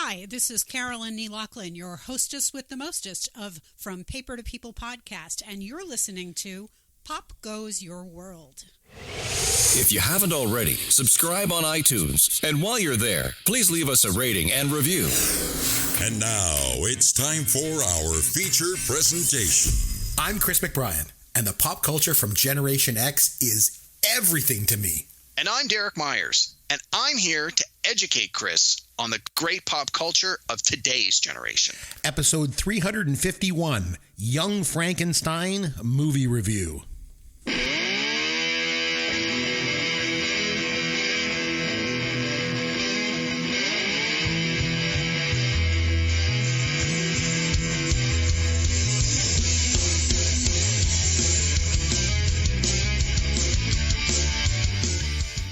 Hi, this is Carolyn Nee Laughlin, your hostess with the mostest of From Paper to People podcast, and you're listening to Pop Goes Your World. If you haven't already, subscribe on iTunes. And while you're there, please leave us a rating and review. And now it's time for our feature presentation. I'm Chris McBrien, and the pop culture from Generation X is everything to me. And I'm Derek Myers, and I'm here to educate Chris on the great pop culture of today's generation. Episode 351, Young Frankenstein Movie Review.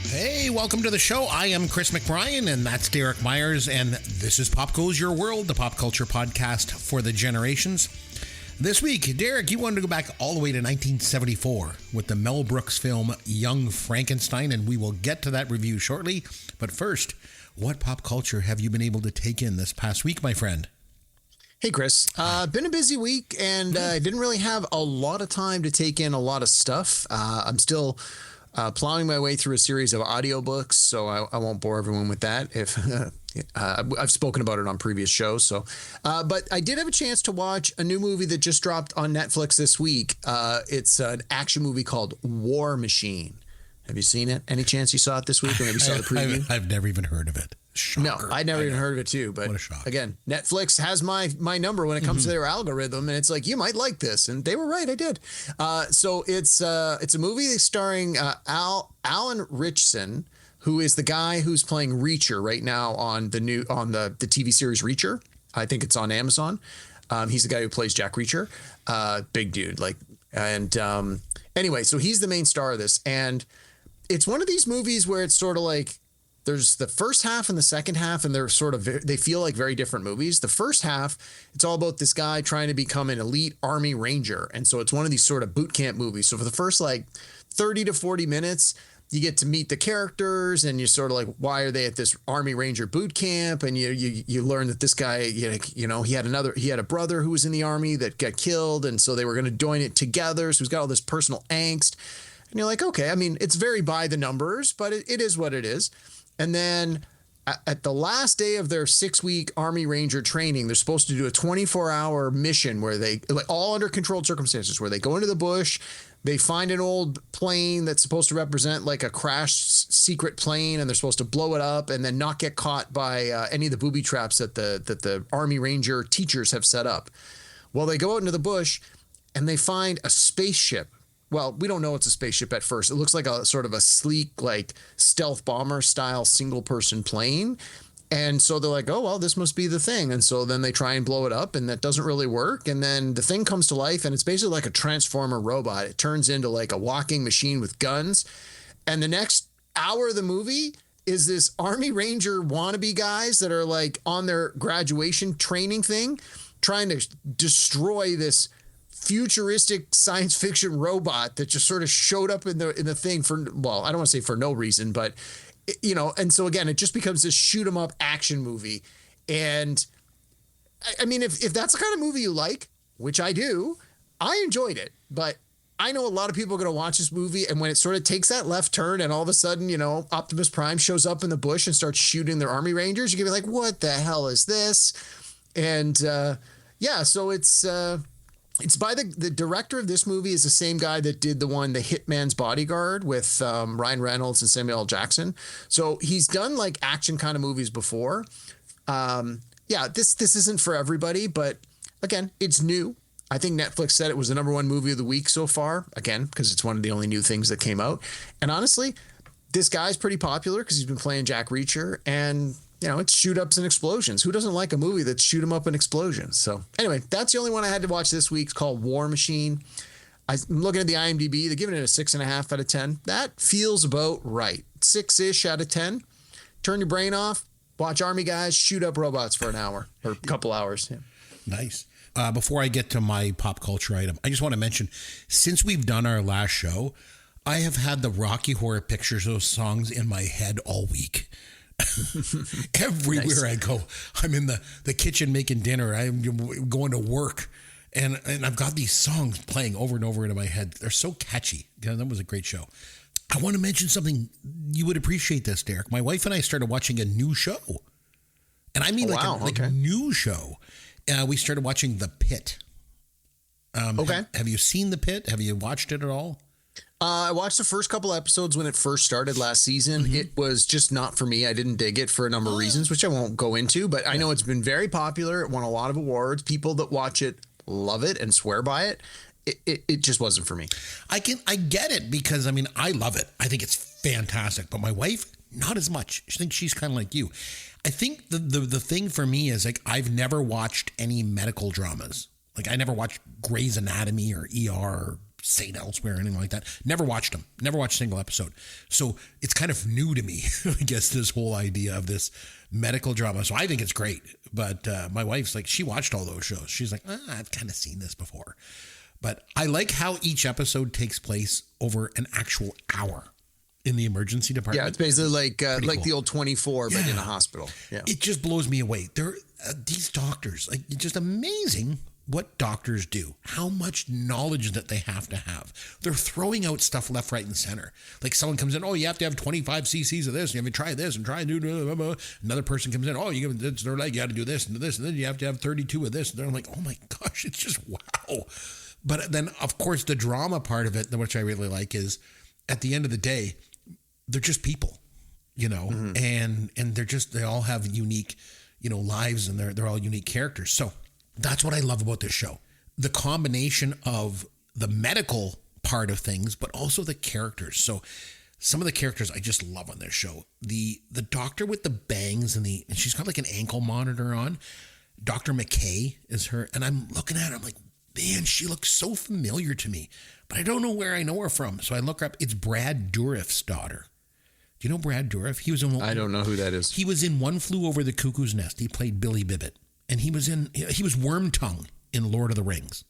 Hey, welcome to the show. I am Chris McBrien, and that's Derek Myers, and this is Pop Goes Your World, the pop culture podcast for the generations. This week, Derek, you wanted to go back all the way to 1974 with the Mel Brooks film Young Frankenstein, and we will get to that review shortly. But first, what pop culture have you been able to take in this past week, my friend? Hey, Chris. Been a busy week, and I didn't really have a lot of time to take in a lot of stuff. I'm still plowing my way through a series of audiobooks, so I won't bore everyone with that. If I've spoken about it on previous shows. So, but I did have a chance to watch a new movie that just dropped on Netflix this week. It's an action movie called War Machine. Have you seen it? Any chance you saw it this week, or maybe saw the preview? I've never even heard of it. Shocker. No, I'd never even heard of it too. But what a shock. Again, Netflix has my number when it comes to their algorithm, and it's like, you might like this, and they were right. I did. So it's a movie starring Alan Ritchson, who is the guy who's playing Reacher right now on the TV series Reacher. I think it's on Amazon. He's the guy who plays Jack Reacher. Big dude, anyway, so he's the main star of this, and it's one of these movies where it's sort of like, there's the first half and the second half, and they feel like very different movies. The first half, it's all about this guy trying to become an elite Army Ranger. And so it's one of these sort of boot camp movies. So for the first 30 to 40 minutes, you get to meet the characters, and you're sort of like, why are they at this Army Ranger boot camp? And you learn that this guy, he had a brother who was in the Army that got killed. And so they were going to join it together. So he's got all this personal angst. And you're like, okay, I mean, it's very by the numbers, but it is what it is. And then at the last day of their 6-week Army Ranger training, they're supposed to do a 24-hour mission where they, all under controlled circumstances, where they go into the bush, they find an old plane that's supposed to represent like a crashed secret plane, and they're supposed to blow it up and then not get caught by any of the booby traps that the Army Ranger teachers have set up. Well, they go out into the bush and they find a spaceship. Well, we don't know it's a spaceship at first. It looks like a sort of a sleek, stealth bomber style single person plane. And so they're like, oh, well, this must be the thing. And so then they try and blow it up, and that doesn't really work. And then the thing comes to life, and it's basically like a transformer robot. It turns into like a walking machine with guns. And the next hour of the movie is this Army Ranger wannabe guys that are like on their graduation training thing, trying to destroy this futuristic science fiction robot that just sort of showed up in the thing for, well, I don't want to say for no reason, but and so again, it just becomes this shoot 'em up action movie. And I mean, if that's the kind of movie you like, which I do, I enjoyed it. But I know a lot of people are going to watch this movie, and when it sort of takes that left turn and all of a sudden, Optimus Prime shows up in the bush and starts shooting their Army Rangers, you're going to be like, what the hell is this? And so it's by the director of this movie is the same guy that did the Hitman's Bodyguard with Ryan Reynolds and Samuel L. Jackson. So he's done action kind of movies before. This isn't for everybody, but again, it's new. I think Netflix said it was the #1 movie of the week so far, again, because it's one of the only new things that came out. And honestly, this guy's pretty popular because he's been playing Jack Reacher, and it's shoot ups and explosions. Who doesn't like a movie that's shoot 'em up and explosions? So anyway, that's the only one I had to watch this week. It's called War Machine. I'm looking at the IMDb. They're giving it a 6.5 out of 10. That feels about right. 6-ish out of 10. Turn your brain off. Watch Army guys shoot up robots for an hour or a couple hours. Yeah. Nice. Before I get to my pop culture item, I just want to mention, since we've done our last show, I have had the Rocky Horror Picture Show songs in my head all week. Everywhere nice. I go, I'm in the kitchen making dinner. I'm going to work. And I've got these songs playing over and over into my head. They're so catchy. Yeah, that was a great show. I want to mention something. You would appreciate this, Derek. My wife and I started watching a new show. And I mean a new show. We started watching The Pit. Okay. Have you seen The Pit? Have you watched it at all? I watched the first couple episodes when it first started last season. Mm-hmm. It was just not for me. I didn't dig it for a number of reasons, which I won't go into. But I know it's been very popular. It won a lot of awards. People that watch it love it and swear by it. It just wasn't for me. I get it because, I mean, I love it. I think it's fantastic. But my wife, not as much. She thinks she's kind of like you. I think the thing for me is, like, I've never watched any medical dramas. Like, I never watched Grey's Anatomy or ER or St. Elsewhere or anything like that. Never watched them. Never watched a single episode. So it's kind of new to me, I guess, this whole idea of this medical drama. So I think it's great. But my wife's like, she watched all those shows. She's like, I've kind of seen this before. But I like how each episode takes place over an actual hour in the emergency department. Yeah, it's basically like cool. The old 24, but in a hospital. Yeah, it just blows me away. They're these doctors, like, it's just amazing what doctors do, how much knowledge that they have to have. They're throwing out stuff left, right, and center. Like, someone comes in, oh, you have to have 25 cc's of this. You have to try this and try do blah, blah, blah. Another person comes in, oh, you have their leg, you got to do this and this, and then you have to have 32 of this. And I'm like, oh my gosh, it's just wow. But then, of course, the drama part of it, which I really like, is at the end of the day, they're just people, you know, and they all have unique, you know, lives, and they're all unique characters. So that's what I love about this show. The combination of the medical part of things, but also the characters. So some of the characters I just love on this show. The doctor with the bangs and she's got like an ankle monitor on. Dr. McKay is her. And I'm looking at her, I'm like, man, she looks so familiar to me, but I don't know where I know her from. So I look her up. It's Brad Dourif's daughter. Do you know Brad Dourif? I don't know who that is. He was in One Flew Over the Cuckoo's Nest. He played Billy Bibbit. And he was Wormtongue in Lord of the Rings.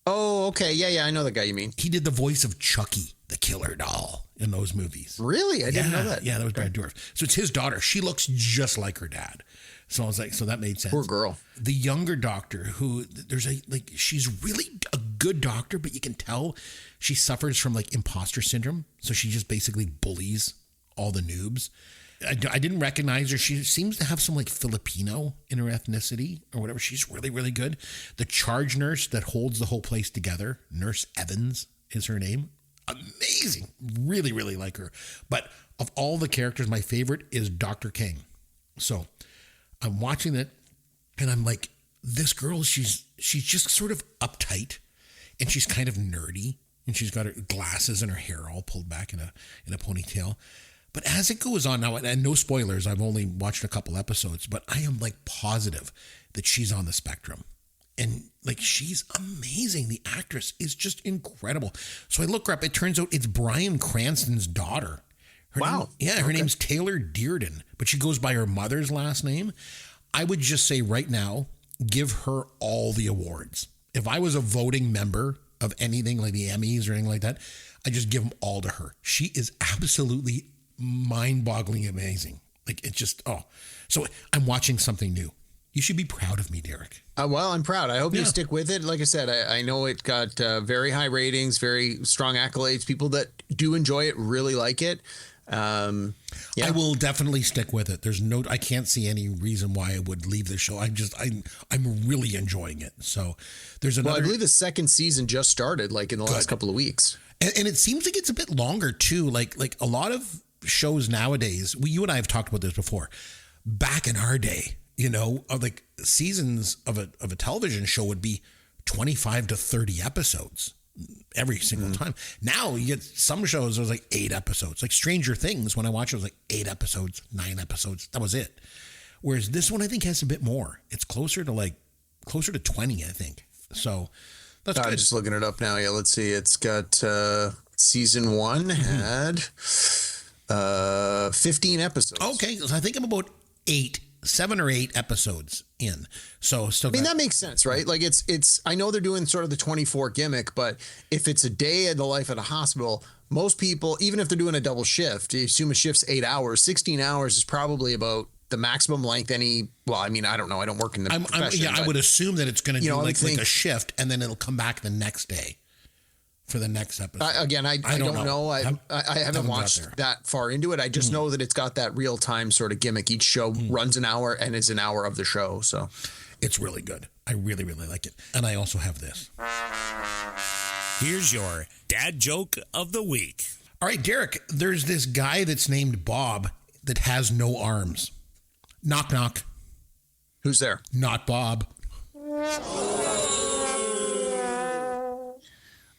Oh, okay. Yeah, I know the guy you mean. He did the voice of Chucky, the killer doll, in those movies. Really? I didn't know that. Yeah, that was Brad Dourif. So it's his daughter. She looks just like her dad. So I was like, so that made sense. Poor girl. The younger doctor who she's really a good doctor, but you can tell she suffers from like imposter syndrome. So she just basically bullies all the noobs. I didn't recognize her. She seems to have some like Filipino in her ethnicity or whatever. She's really, really good. The charge nurse that holds the whole place together, Nurse Evans is her name. Amazing. Really, really like her. But of all the characters, my favorite is Dr. King. So I'm watching it and I'm like, this girl, she's just sort of uptight and she's kind of nerdy and she's got her glasses and her hair all pulled back in a ponytail. But as it goes on now, and no spoilers, I've only watched a couple episodes, but I am like positive that she's on the spectrum. And like, she's amazing. The actress is just incredible. So I look her up. It turns out it's Bryan Cranston's daughter. Her name's Taylor Dearden, but she goes by her mother's last name. I would just say right now, give her all the awards. If I was a voting member of anything like the Emmys or anything like that, I just give them all to her. She is absolutely mind-boggling amazing. Like, it's just, so I'm watching something new. You should be proud of me, Derek. Well, I'm proud. I hope you stick with it. Like I said, I know it got very high ratings, very strong accolades. People that do enjoy it really like it. I will definitely stick with it. I can't see any reason why I would leave the show. I'm really enjoying it. So there's another. Well, I believe the second season just started like in the last couple of weeks. And it seems like it's a bit longer too. Like a lot of shows nowadays, you and I have talked about this before. Back in our day, you know, like seasons of a television show would be 25 to 30 episodes every single time. Now you get some shows, there's like 8 episodes. Like Stranger Things, when I watched it, was like 8 episodes, 9 episodes. That was it. Whereas this one, I think, has a bit more. It's closer to 20, I think. So that's good. I'm just looking it up now. Yeah, let's see. It's got season 1 had 15 episodes. Okay, so I think I'm about 7 or 8 episodes in. So still, that makes sense, right? Like it's. I know they're doing sort of the 24 gimmick, but if it's a day in the life at a hospital, most people, even if they're doing a double shift, you assume a shift's 8 hours. 16 hours is probably about the maximum length I don't know. I don't work in the profession. I would assume that it's going to do like like a shift, and then it'll come back the next day for the next episode. I don't know. I haven't watched that far into it. I just know that it's got that real time sort of gimmick. Each show runs an hour and is an hour of the show. So it's really good. I really, really like it. And I also have this. Here's your dad joke of the week. All right, Derek, there's this guy that's named Bob that has no arms. Knock, knock. Who's there? Not Bob.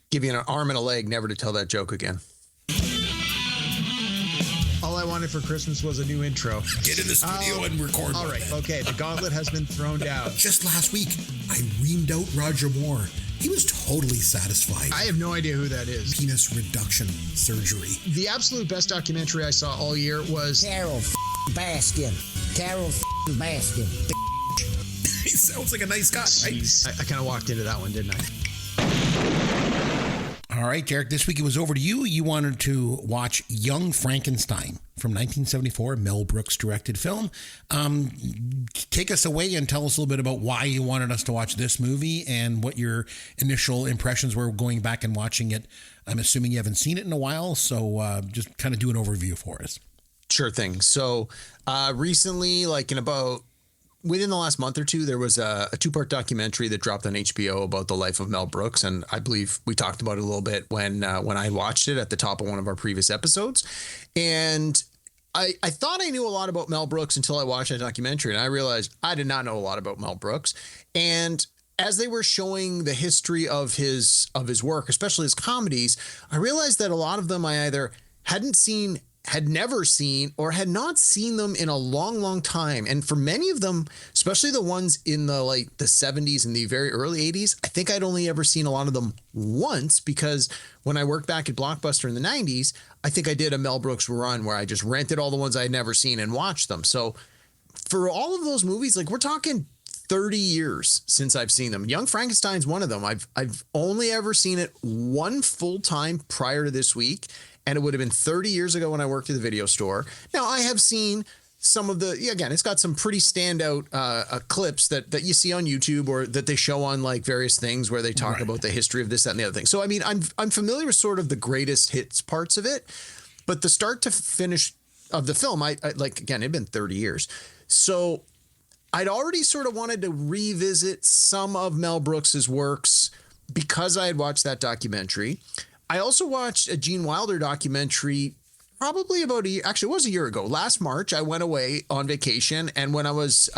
Give you an arm and a leg never to tell that joke again. All I wanted for Christmas was a new intro. Get in the studio and record. All right, okay. The gauntlet has been thrown down. Just last week, I reamed out Roger Moore. He was totally satisfied. I have no idea who that is. Penis reduction surgery. The absolute best documentary I saw all year was Carol Baskin. Carol Baskin. He sounds like a nice guy. Right? I kind of walked into that one, didn't I? All right, Derek, this week it was over to you. You wanted to watch Young Frankenstein from 1974, Mel Brooks directed film. Take us away and tell us a little bit about why you wanted us to watch this movie and what your initial impressions were going back and watching it. I'm assuming you haven't seen it in a while, so just kind of do an overview for us. Sure thing. So recently, within the last month or two, there was a 2-part documentary that dropped on HBO about the life of Mel Brooks. And I believe we talked about it a little bit when I watched it at the top of one of our previous episodes. And I thought I knew a lot about Mel Brooks until I watched that documentary. And I realized I did not know a lot about Mel Brooks. And as they were showing the history of his work, especially his comedies, I realized that a lot of them I either hadn't seen, had never seen, or had not seen them in a long, long time. And for many of them, especially the ones in the 70s and the very early 80s, I think I'd only ever seen a lot of them once, because when I worked back at Blockbuster in the 90s, I think I did a Mel Brooks run where I just rented all the ones I had never seen and watched them. So for all of those movies, we're talking 30 years since I've seen them. Young Frankenstein's one of them. I've only ever seen it one full time prior to this week, and it would have been 30 years ago when I worked at the video store. Now, I have seen some of again, it's got some pretty standout clips that you see on YouTube or that they show on various things where they talk about the history of this, that, and the other thing. So, I mean, I'm familiar with sort of the greatest hits parts of it, but the start to finish of the film, I again, it'd been 30 years. So I'd already sort of wanted to revisit some of Mel Brooks's works because I had watched that documentary. I also watched a Gene Wilder documentary probably about it was a year ago. Last March, I went away on vacation, and when I was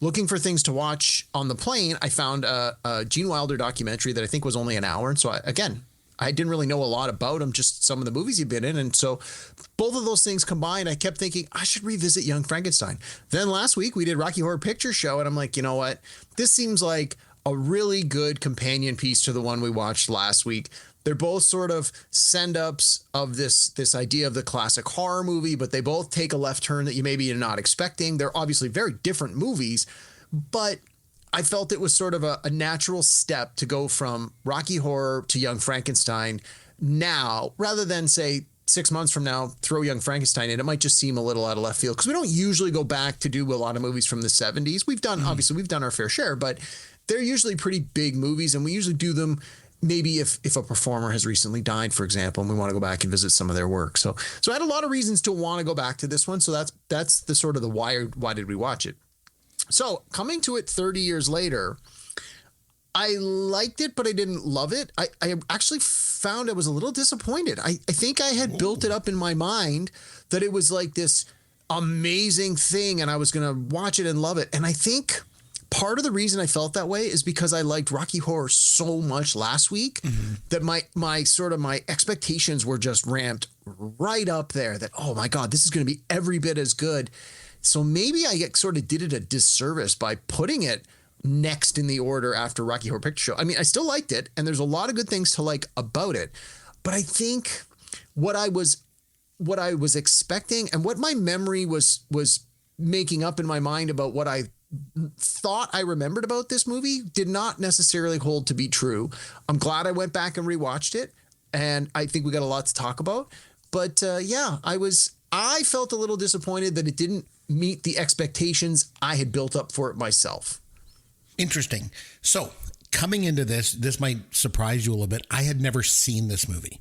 looking for things to watch on the plane, I found a Gene Wilder documentary that I think was only an hour. And so I didn't really know a lot about him, just some of the movies he'd been in. And so both of those things combined, I kept thinking I should revisit Young Frankenstein. Then last week we did Rocky Horror Picture Show, and I'm like, you know what? This seems like a really good companion piece to the one we watched last week. They're both sort of send-ups of this idea of the classic horror movie, but they both take a left turn that you maybe are not expecting. They're obviously very different movies, but I felt it was sort of a natural step to go from Rocky Horror to Young Frankenstein now, rather than say 6 months from now, throw Young Frankenstein in. It might just seem a little out of left field because we don't usually go back to do a lot of movies from the 70s. Obviously we've done our fair share, but they're usually pretty big movies, and we usually do them maybe if a performer has recently died, for example, and we want to go back and visit some of their work. So I had a lot of reasons to want to go back to this one. So that's the sort of the why did we watch it? So coming to it 30 years later, I liked it, but I didn't love it. I actually found I was a little disappointed. I think I had built it up in my mind that it was like this amazing thing and I was going to watch it and love it. And I think part of the reason I felt that way is because I liked Rocky Horror so much last week that my expectations were just ramped right up there that, oh my God, this is going to be every bit as good. So maybe I sort of did it a disservice by putting it next in the order after Rocky Horror Picture Show. I mean, I still liked it, and there's a lot of good things to like about it. But I think what I was expecting and what my memory was making up in my mind about what I thought I remembered about this movie did not necessarily hold to be true. I'm glad I went back and rewatched it. and I think we got a lot to talk about. But I felt a little disappointed that it didn't meet the expectations I had built up for it myself. Interesting. So coming into this might surprise you a little bit. I had never seen this movie.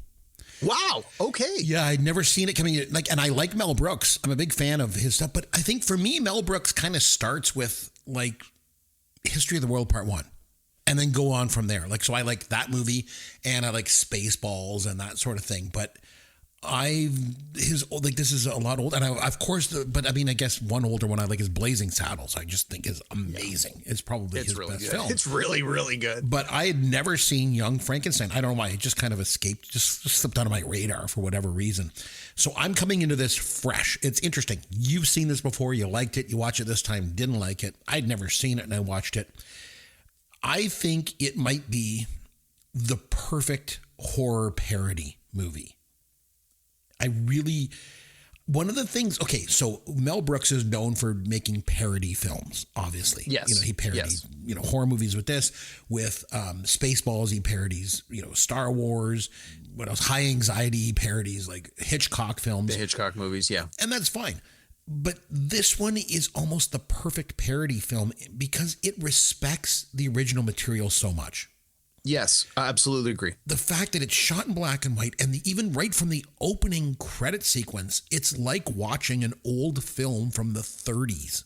Wow. Okay. Yeah, I'd never seen it coming in. And I like Mel Brooks. I'm a big fan of his stuff. But I think for me, Mel Brooks kind of starts with like History of the World Part 1 and then go on from there. Like, so I like that movie and I like Spaceballs and that sort of thing. But this is a lot old, and I guess one older one I like is Blazing Saddles. I just think is amazing. Yeah. It's probably his really best good. film. It's really, really good. But I had never seen Young Frankenstein. I don't know why. It just kind of escaped, just slipped out of my radar for whatever reason. So I'm coming into this fresh. It's interesting. You've seen this before. You liked it. You watch it this time. Didn't like it. I'd never seen it, and I watched it. I think it might be the perfect horror parody movie. One of the things, okay, so Mel Brooks is known for making parody films, obviously. Yes. He parodied, horror movies with this, with Spaceballs, he parodies, Star Wars, what else? High Anxiety, he parodies, like Hitchcock films. The Hitchcock movies, yeah. And that's fine. But this one is almost the perfect parody film because it respects the original material so much. Yes, I absolutely agree. The fact that it's shot in black and white, and even right from the opening credit sequence, it's like watching an old film from the 30s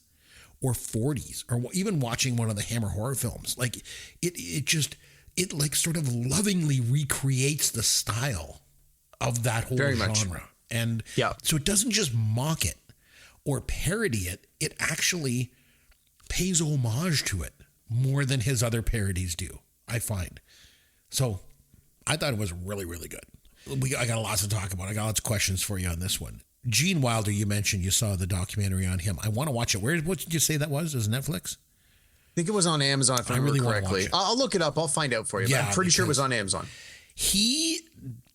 or 40s, or even watching one of the Hammer horror films. Like it like sort of lovingly recreates the style of that whole genre. And so it doesn't just mock it or parody it. It actually pays homage to it more than his other parodies do, I find. So I thought it was really, really good. I got lots to talk about. I got lots of questions for you on this one. Gene Wilder, you mentioned you saw the documentary on him. I want to watch it. What did you say that was? Is it Netflix? I think it was on Amazon, if I remember correctly. I'll look it up. I'll find out for you. Yeah, but I'm pretty sure it was on Amazon. He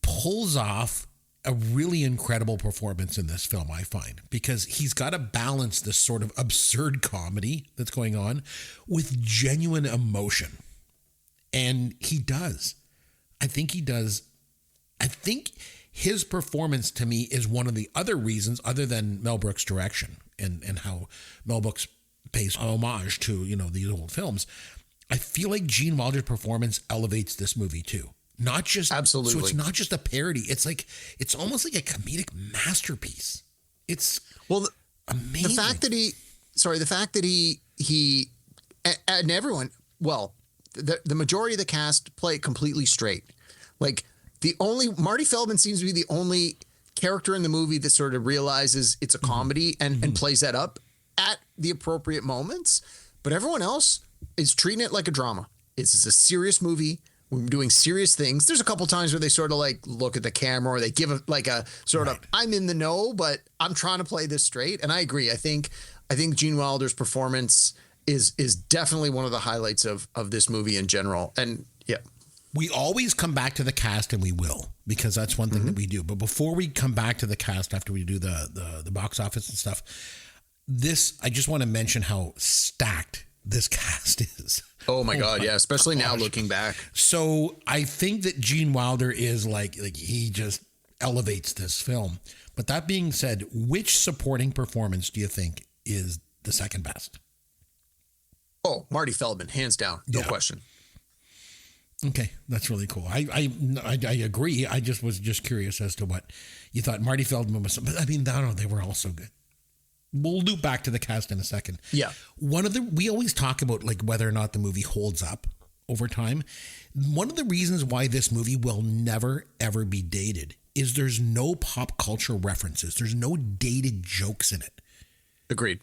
pulls off a really incredible performance in this film, I find, because he's got to balance this sort of absurd comedy that's going on with genuine emotion. And he does. I think he does. I think his performance to me is one of the other reasons, other than Mel Brooks' direction and how Mel Brooks pays homage to, these old films. I feel like Gene Wilder's performance elevates this movie too. Not just absolutely. So it's not just a parody. It's almost like a comedic masterpiece. It's amazing. The fact that he and everyone, the majority of the cast play it completely straight. Like Marty Feldman seems to be the only character in the movie that sort of realizes it's a comedy and plays that up at the appropriate moments. But everyone else is treating it like a drama. It's a serious movie. We're doing serious things. There's a couple times where they sort of like look at the camera or they give a sort of, I'm in the know, but I'm trying to play this straight. And I agree. I think Gene Wilder's performance is definitely one of the highlights of this movie in general. And yeah. We always come back to the cast, and we will, because that's one thing that we do. But before we come back to the cast, after we do the box office and stuff, I just want to mention how stacked this cast is. Oh my God, yeah, especially now looking back. So I think that Gene Wilder is like he just elevates this film. But that being said, which supporting performance do you think is the second best? Oh, Marty Feldman, hands down, no question. Okay, that's really cool. I agree. I was just curious as to what you thought. Marty Feldman was, but I mean, they were all so good. We'll loop back to the cast in a second. Yeah. We always talk about like whether or not the movie holds up over time. One of the reasons why this movie will never, ever be dated is there's no pop culture references. There's no dated jokes in it. Agreed.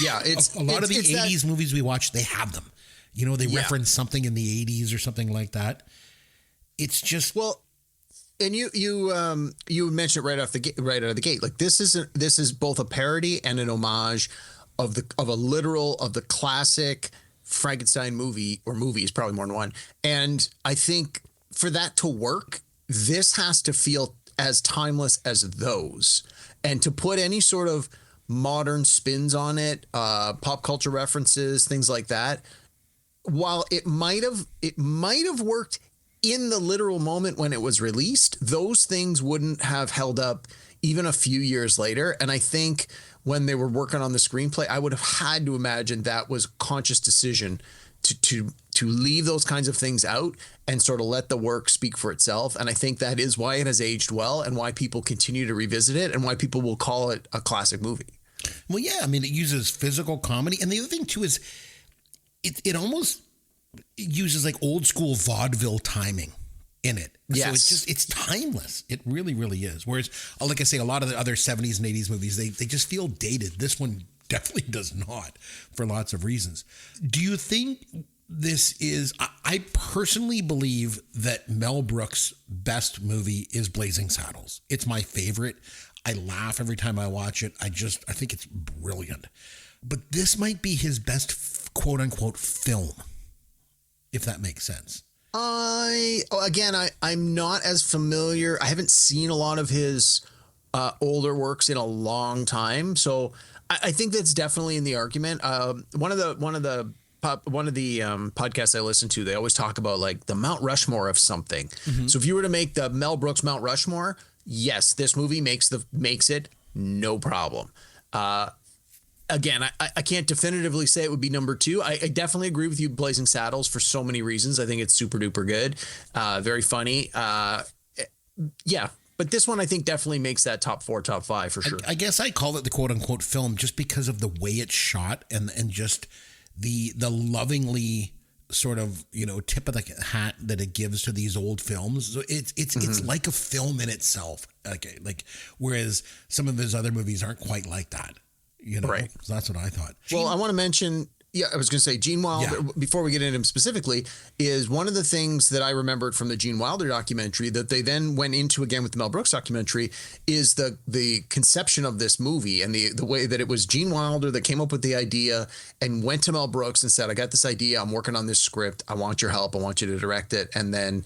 Yeah. It's a lot of the 80s movies we watch, they have them. They reference something in the 80s or something like that. It's just and you mentioned it right out of the gate. Like this is both a parody and an homage of the classic Frankenstein movie, or movies, probably more than one. And I think for that to work, this has to feel as timeless as those, and to put any sort of modern spins on it, pop culture references, things like that. While it might have worked in the literal moment when it was released, those things wouldn't have held up even a few years later. And I think when they were working on the screenplay, I would have had to imagine that was a conscious decision to leave those kinds of things out and sort of let the work speak for itself. And I think that is why it has aged well and why people continue to revisit it and why people will call it a classic movie. Well, yeah, I mean, it uses physical comedy. And the other thing, too, is it almost uses like old school vaudeville timing in it. Yes. So it's timeless. It really, really is. Whereas, like I say, a lot of the other 70s and 80s movies, they just feel dated. This one definitely does not, for lots of reasons. Do you think this is, I personally believe that Mel Brooks' best movie is Blazing Saddles. It's my favorite. I laugh every time I watch it. I think it's brilliant. But this might be his best quote unquote film, if that makes sense. I'm not as familiar. I haven't seen a lot of his older works in a long time. So I think that's definitely in the argument. One of the podcasts I listen to, they always talk about like the Mount Rushmore of something. Mm-hmm. So if you were to make the Mel Brooks Mount Rushmore, yes, this movie makes it no problem. Again, I can't definitively say it would be number 2. I definitely agree with you, Blazing Saddles, for so many reasons. I think it's super duper good, very funny. Yeah, but this one I think definitely makes that top 4, top 5 for sure. I guess I call it the quote unquote film just because of the way it's shot and just the lovingly sort of, tip of the hat that it gives to these old films. So it's like a film in itself. Like whereas some of his other movies aren't quite like that. Right. So that's what I thought. Well, I want to mention, I was going to say Gene Wilder, before we get into him specifically, is one of the things that I remembered from the Gene Wilder documentary that they then went into again with the Mel Brooks documentary is the conception of this movie and the way that it was Gene Wilder that came up with the idea and went to Mel Brooks and said, I got this idea. I'm working on this script. I want your help. I want you to direct it. And then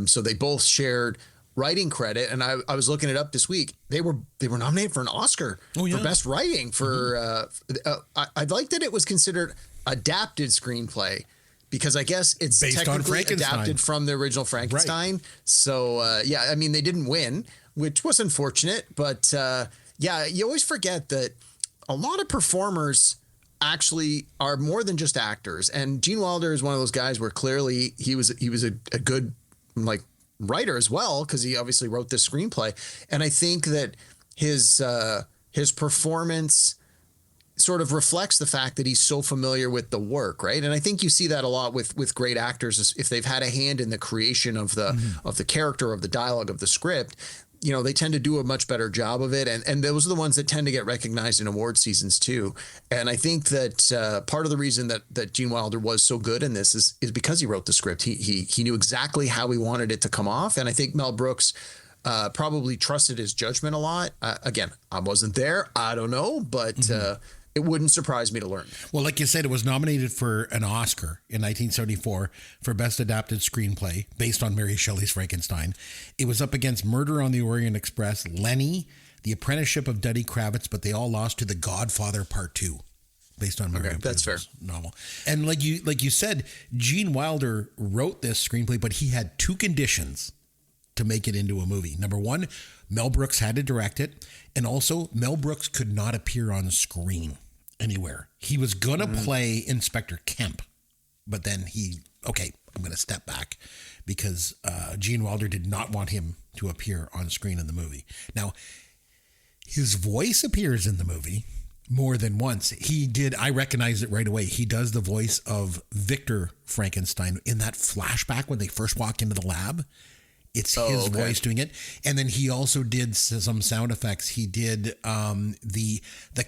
so they both shared writing credit, and I was looking it up this week. They were nominated for an Oscar for best writing for I like that it was considered adapted screenplay because I guess it's based technically adapted from the original Frankenstein. Right. So I mean they didn't win, which was unfortunate, but you always forget that a lot of performers actually are more than just actors, and Gene Wilder is one of those guys where clearly he was a good writer as well, because he obviously wrote this screenplay. And I think that his performance sort of reflects the fact that he's so familiar with the work, right? And I think you see that a lot with great actors, if they've had a hand in the creation of the character, of the dialogue, of the script. They tend to do a much better job of it. And those are the ones that tend to get recognized in award seasons too. And I think that part of the reason that Gene Wilder was so good in this is because he wrote the script. He knew exactly how he wanted it to come off. And I think Mel Brooks probably trusted his judgment a lot. Again, I wasn't there. I don't know, but it wouldn't surprise me to learn. Well, like you said, it was nominated for an Oscar in 1974 for Best Adapted Screenplay based on Mary Shelley's Frankenstein. It was up against Murder on the Orient Express, Lenny, The Apprenticeship of Duddy Kravitz, but they all lost to The Godfather Part 2 based on Mary that's fair. Novel. And like you said, Gene Wilder wrote this screenplay, but he had 2 conditions to make it into a movie. Number 1, Mel Brooks had to direct it. And also, Mel Brooks could not appear on screen anywhere. He was going to play Inspector Kemp, but then I'm going to step back because Gene Wilder did not want him to appear on screen in the movie. Now, his voice appears in the movie more than once. I recognized it right away. He does the voice of Victor Frankenstein in that flashback when they first walk into the lab. It's his voice doing it. And then he also did some sound effects. He did the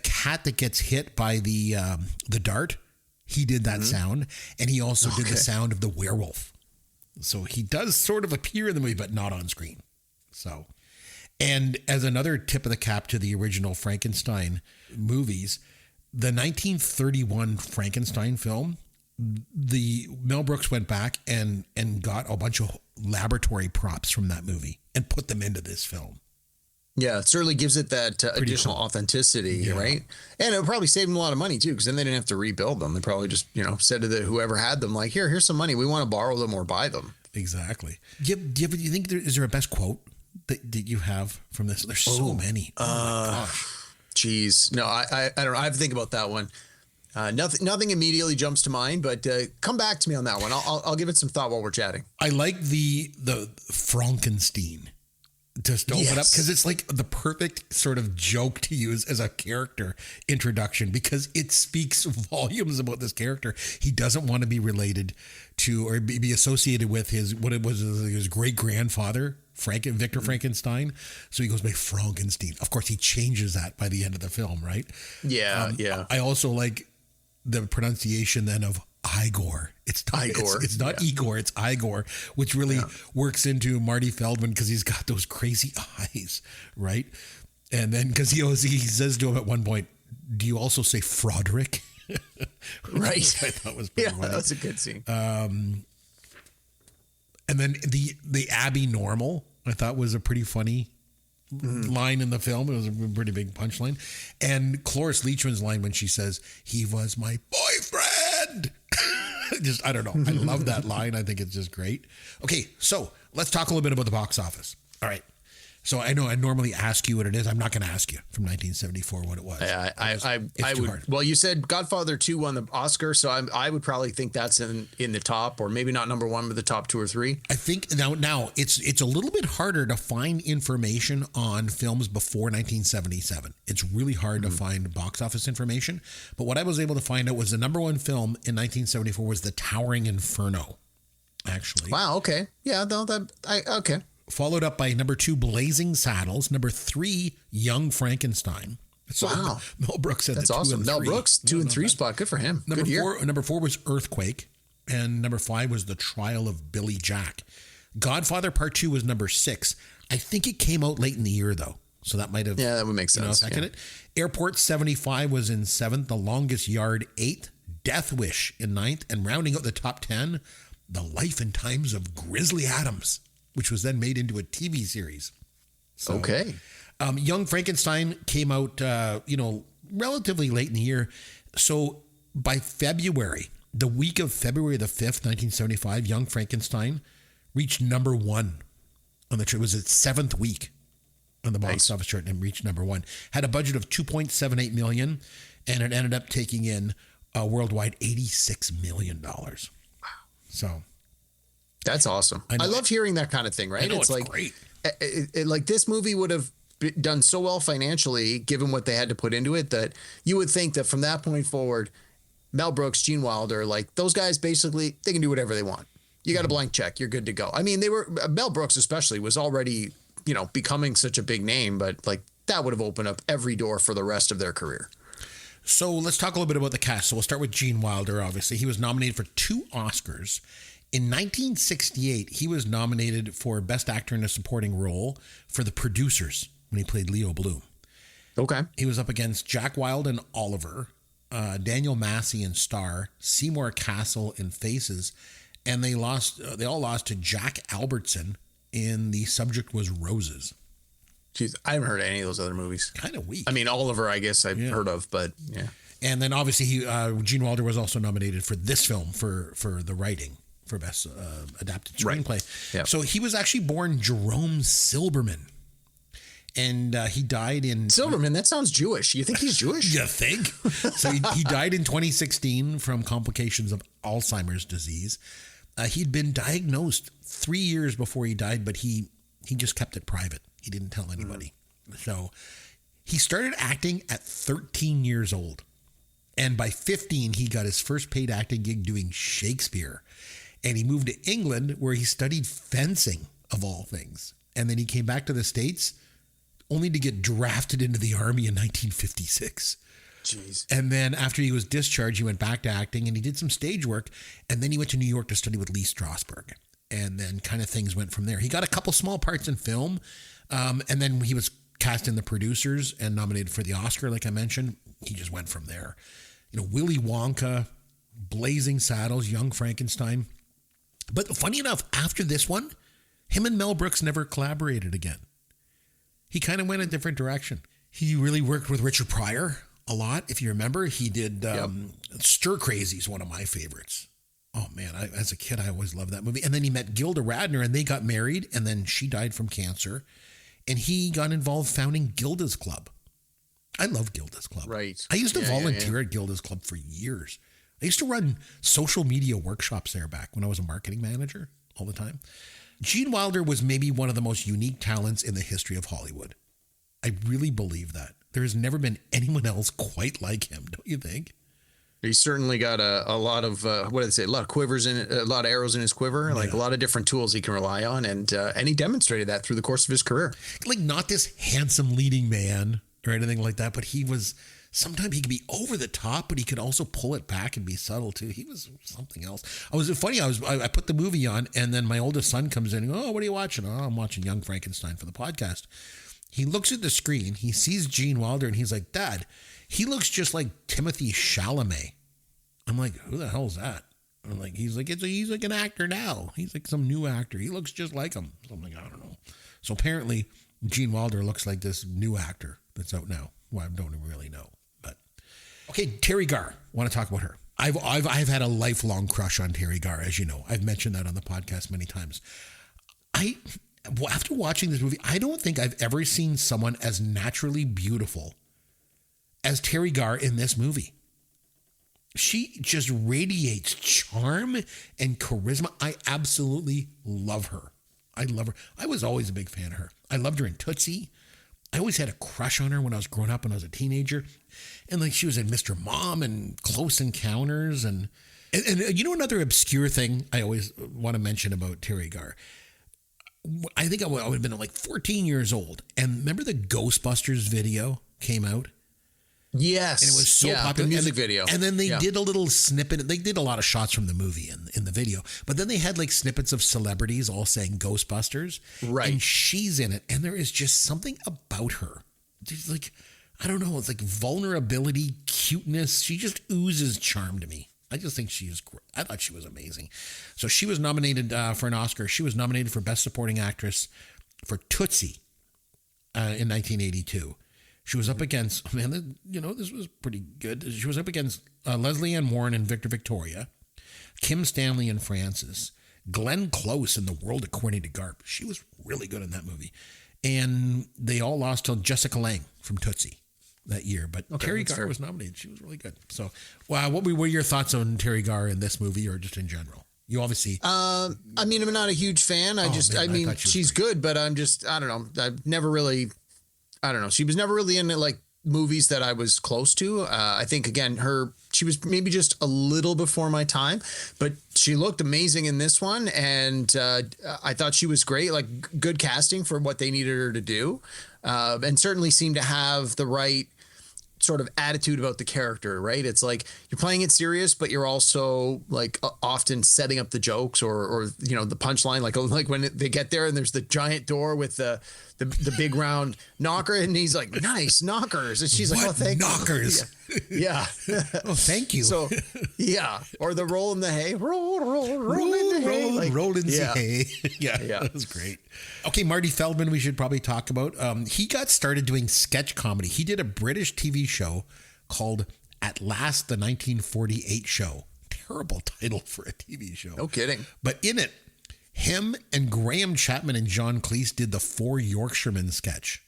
cat that gets hit by the dart. He did that sound. And he also did the sound of the werewolf. So he does sort of appear in the movie, but not on screen. So, and as another tip of the cap to the original Frankenstein movies, the 1931 Frankenstein film, the Mel Brooks went back and got a bunch of laboratory props from that movie and put them into this film. Yeah, it certainly gives it that additional authenticity, right? And it would probably save them a lot of money too, because then they didn't have to rebuild them. They probably just, said to whoever had them, like, here's some money. We want to borrow them or buy them. Exactly. Do you think is there a best quote that you have from this? There's so many. Oh my gosh. Geez. No, I don't know. I have to think about that one. Nothing immediately jumps to mind, but come back to me on that one. I'll give it some thought while we're chatting. I like the Frankenstein. Just to open up, because it's like the perfect sort of joke to use as a character introduction, because it speaks volumes about this character. He doesn't want to be related to or be associated with his great grandfather, Victor Frankenstein. So he goes by Frankenstein. Of course, he changes that by the end of the film, right? Yeah, yeah. I also like the pronunciation then of Igor. It's not Igor. It's not Igor. It's Igor, which really works into Marty Feldman because he's got those crazy eyes, right? And then because he says to him at one point, "Do you also say Froderick?" Right. I thought was pretty funny. That's a good scene. And then the Abby Normal, I thought was a pretty funny line in the film. It was a pretty big punchline. And Cloris Leachman's line when she says, "He was my boyfriend." Just, I don't know. I love that line. I think it's just great. Okay, so let's talk a little bit about the box office. All right. So I know I normally ask you what it is. I'm not going to ask you from 1974 what it was. I would. Hard. Well, you said Godfather 2 won the Oscar, so I would probably think that's in the top, or maybe not number one, but the top 2 or 3. I think now it's a little bit harder to find information on films before 1977. It's really hard to find box office information. But what I was able to find out was the number one film in 1974 was The Towering Inferno. Actually. Wow. Okay. Yeah. No. Okay. Followed up by number 2, Blazing Saddles. Number 3, Young Frankenstein. So wow. Mel Brooks said that's awesome. Mel Brooks, 2 and 3 spot. Good for him. Number 4 was Earthquake. And number 5 was The Trial of Billy Jack. Godfather Part 2 was number 6. I think it came out late in the year, though. So that might have... Yeah, that would make sense. It. Airport 75 was in 7th. The Longest Yard, 8th. Death Wish in 9th. And rounding out the top 10, The Life and Times of Grizzly Adams, which was then made into a TV series. So, okay. Young Frankenstein came out, relatively late in the year. So by February, the week of February the 5th, 1975, Young Frankenstein reached number 1 on the chart. It was its 7th week on the box office chart and reached number 1. Had a budget of $2.78 million, and it ended up taking in worldwide $86 million. Wow. So... That's awesome. I love hearing that kind of thing, right? It's like great. Like this movie would have done so well financially, given what they had to put into it, that you would think that from that point forward, Mel Brooks, Gene Wilder, like those guys, basically, they can do whatever they want. You got a blank check. You're good to go. I mean, Mel Brooks especially was already, becoming such a big name, but like that would have opened up every door for the rest of their career. So let's talk a little bit about the cast. So we'll start with Gene Wilder, obviously. He was nominated for 2 Oscars. In 1968, he was nominated for Best Actor in a Supporting Role for The Producers when he played Leo Bloom. Okay. He was up against Jack Wilde in Oliver, Daniel Massey in Star, Seymour Castle in Faces, and they all lost to Jack Albertson in The Subject Was Roses. Jeez, I haven't heard any of those other movies. Kind of weak. I mean, Oliver, I guess I've heard of, but yeah. And then obviously Gene Wilder was also nominated for this film for the writing. For Best Adapted Screenplay. Right. Yep. So he was actually born Jerome Silberman. And he died in... Silberman, that sounds Jewish. You think he's Jewish? You think? So he died in 2016 from complications of Alzheimer's disease. He'd been diagnosed 3 years before he died, but he just kept it private. He didn't tell anybody. So he started acting at 13 years old. And by 15, he got his first paid acting gig doing Shakespeare. And he moved to England where he studied fencing, of all things. And then he came back to the States only to get drafted into the Army in 1956. Jeez. And then after he was discharged, he went back to acting and he did some stage work. And then he went to New York to study with Lee Strasberg. And then kind of things went from there. He got a couple small parts in film. And then he was cast in The Producers and nominated for the Oscar, like I mentioned. He just went from there. Willy Wonka, Blazing Saddles, Young Frankenstein. But funny enough, after this one, him and Mel Brooks never collaborated again. He kind of went a different direction. He really worked with Richard Pryor a lot. If you remember, he did Stir Crazy is one of my favorites. Oh, man, as a kid, I always loved that movie. And then he met Gilda Radner, and they got married, and then she died from cancer. And he got involved founding Gilda's Club. I love Gilda's Club. Right. I used to volunteer at Gilda's Club for years. I used to run social media workshops there back when I was a marketing manager all the time. Gene Wilder was maybe one of the most unique talents in the history of Hollywood. I really believe that. There has never been anyone else quite like him, don't you think? He's certainly got a lot of what did they say? A lot of quivers in it, a lot of arrows in his quiver, like a lot of different tools he can rely on, and he demonstrated that through the course of his career. Like not this handsome leading man or anything like that, but he was. Sometimes he could be over the top, but he could also pull it back and be subtle too. He was something else. I put the movie on, and then my oldest son comes in and goes, "Oh, what are you watching?" "Oh, I'm watching Young Frankenstein for the podcast." He looks at the screen, he sees Gene Wilder, and he's like, "Dad, he looks just like Timothée Chalamet." I'm like, "Who the hell is that?" I'm like, he's like an actor now. He's like some new actor. He looks just like him. So I'm like, I don't know. So apparently, Gene Wilder looks like this new actor that's out now. Well, I don't really know. Okay, Terry Garr. Want to talk about her? I've had a lifelong crush on Terry Garr, as you know. I've mentioned that on the podcast many times. After watching this movie, I don't think I've ever seen someone as naturally beautiful as Terry Garr in this movie. She just radiates charm and charisma. I absolutely love her. I love her. I was always a big fan of her. I loved her in Tootsie. I always had a crush on her when I was growing up, when I was a teenager. And like she was in Mr. Mom and Close Encounters. And you know, another obscure thing I always want to mention about Terry Garr. I think I would have been like 14 years old. And remember the Ghostbusters video came out? Yes. And it was so popular. The music video. And then they did a little snippet. They did a lot of shots from the movie in the video. But then they had like snippets of celebrities all saying Ghostbusters. Right. And she's in it. And there is just something about her. She's like, I don't know. It's like vulnerability, cuteness. She just oozes charm to me. I just think she is great. I thought she was amazing. So she was nominated for an Oscar. She was nominated for Best Supporting Actress for Tootsie in 1982. She was up against, this was pretty good. She was up against Leslie Ann Warren and Victor Victoria, Kim Stanley and Francis, Glenn Close in The World According to Garp. She was really good in that movie. And they all lost to Jessica Lange from Tootsie that year. But Terry Garr was nominated. She was really good. So, what were your thoughts on Terry Garr in this movie or just in general? You obviously... I'm not a huge fan. She's good, but I don't know. I've never really... I don't know. She was never really in like movies that I was close to. I think again, she was maybe just a little before my time, but she looked amazing in this one. And I thought she was great, like good casting for what they needed her to do. And certainly seemed to have the right sort of attitude about the character, right? It's like you're playing it serious, but you're also like often setting up the jokes or the punchline, like when they get there and there's the giant door with the big round knocker and he's like, "Nice knockers," and she's like, "Oh, thank knockers?" Yeah. Oh, thank you. So yeah, or the roll in the hay, roll in the hay, roll in the hay. Yeah, that was great. Okay, Marty Feldman, we should probably talk about. He got started doing sketch comedy. He did a British TV show called At Last, the 1948 Show. Terrible title for a TV show. No kidding. But in it, him and Graham Chapman and John Cleese did the Four Yorkshiremen sketch.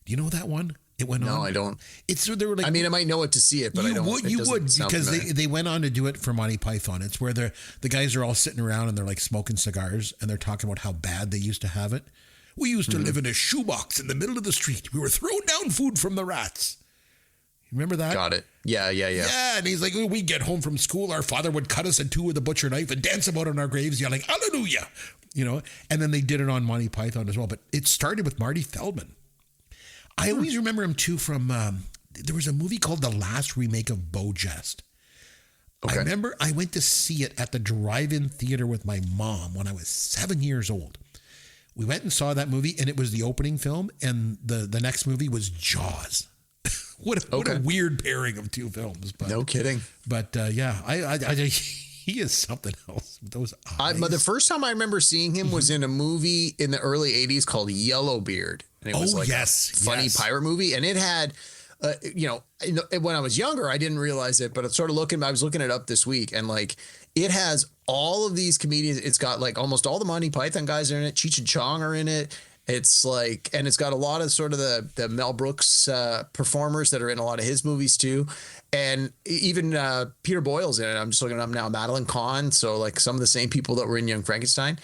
Do you know that one? It went on. No, I don't. They were like. I mean, I might know it to see it, but I don't. You would because they went on to do it for Monty Python. It's where the guys are all sitting around and they're like smoking cigars and they're talking about how bad they used to have it. We used to live in a shoebox in the middle of the street. We were throwing down food from the rats. Remember that? Got it. Yeah. Yeah, and he's like, we get home from school, our father would cut us in two with a butcher knife and dance about on our graves yelling, "Hallelujah!" And then they did it on Monty Python as well. But it started with Marty Feldman. I always remember him too from, there was a movie called The Last Remake of Beau Jest. Okay. I remember I went to see it at the drive-in theater with my mom when I was 7 years old. We went and saw that movie and it was the opening film and the next movie was Jaws. What a weird pairing of two films. But, no kidding. But he is something else. Those eyes. But the first time I remember seeing him was in a movie in the early 80s called Yellowbeard. And it was like yes, a funny pirate movie. And it had, when I was younger, I didn't realize it, but I was looking it up this week, and like it has all of these comedians. It's got like almost all the Monty Python guys are in it. Cheech and Chong are in it. It's like, and it's got a lot of sort of the Mel Brooks performers that are in a lot of his movies too. And even Peter Boyle's in it. I'm just looking up now, Madeline Kahn. So like some of the same people that were in Young Frankenstein.